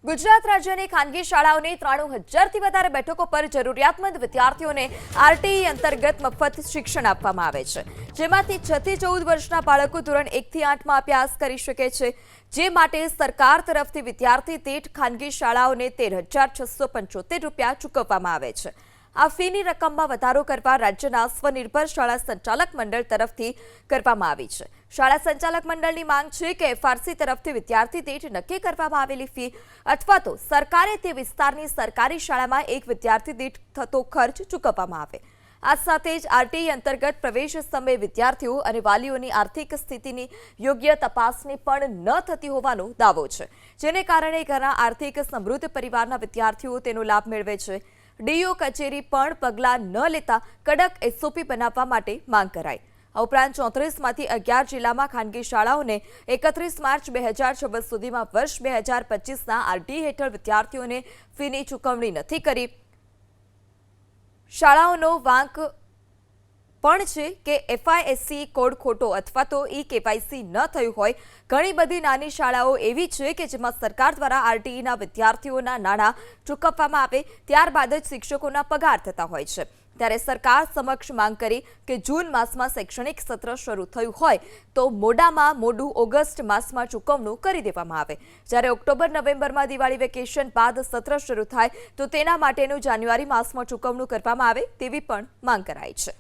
ગુજરાત રાજ્યની ખાનગી શાળાઓની 93,000થી વધારે બેઠકો પર જરૂરિયાતમંદ વિદ્યાર્થીઓને આરટીઈ અંતર્ગત મફત શિક્ષણ આપવામાં આવે છે, જેમાંથી 6 થી 14 વર્ષના બાળકો ધોરણ 1 થી 8માં અભ્યાસ કરી શકે છે, જે માટે સરકાર તરફથી વિદ્યાર્થી દીઠ ખાનગી શાળાઓને ₹13,675 ચૂકવવામાં આવે છે। આ ફીની રકમમાં વધારો કરવા રાજ્યના સ્વનિર્ભર શાળા સંચાલક મંડળ તરફથી કરવામાં આવી છે। શાળા સંચાલક મંડળની માંગ છે કે એફઆરસી તરફથી વિદ્યાર્થી દીઠ નક્કી કરવામાં આવેલી ફી અથવા તો સરકારે તે વિસ્તારની સરકારી શાળામાં એક વિદ્યાર્થી દીઠ થતો ખર્ચ ચૂકવવામાં આવે। આ સાથે જ આરટીઈ અંતર્ગત પ્રવેશ સમયે વિદ્યાર્થીઓ અને વાલીઓની આર્થિક સ્થિતિની યોગ્ય તપાસણી પણ ન થતી હોવાનો દાવો છે, જેને કારણે ઘણા આર્થિક સમૃદ્ધ પરિવારના વિદ્યાર્થીઓ તેનો લાભ મેળવે છે। ડીઓ કચેરી પણ પગલાં ન લેતા કડક એસઓપી બનાવવા માટે માંગ કરાઈ। આ ઉપરાંત 34માંથી 11 જિલ્લામાં ખાનગી શાળાઓને 31 માર્ચ 2026 સુધીમાં વર્ષ 2025ના આરટીઈ હેઠળ વિદ્યાર્થીઓને ફીની ચૂકવણી નથી કરી। શાળાઓનો વાંક પણ છે કે એફઆઈએસસી કોડ ખોટો અથવા તો કેવાયસી ન થયું હોય। ઘણી બધી નાની શાળાઓ એવી છે કે જેમાં સરકાર દ્વારા આરટીઈના વિદ્યાર્થીઓના નાણાં ચૂકવવામાં આવે ત્યારબાદ જ શિક્ષકોના પગાર થતા હોય છે। ત્યારે સરકાર સમક્ષ માંગ કરી કે જૂન માસમાં શૈક્ષણિક સત્ર શરૂ થયું હોય તો મોડામાં મોડું ઓગસ્ટ માસમાં ચૂકવણું કરી દેવામાં આવે, જ્યારે ઓક્ટોબર-નવેમ્બરમાં દિવાળી વેકેશન બાદ સત્ર શરૂ થાય તો તેના માટેનું જાન્યુઆરી માસમાં ચૂકવણું કરવામાં આવે તેવી પણ માંગ કરાઈ છે।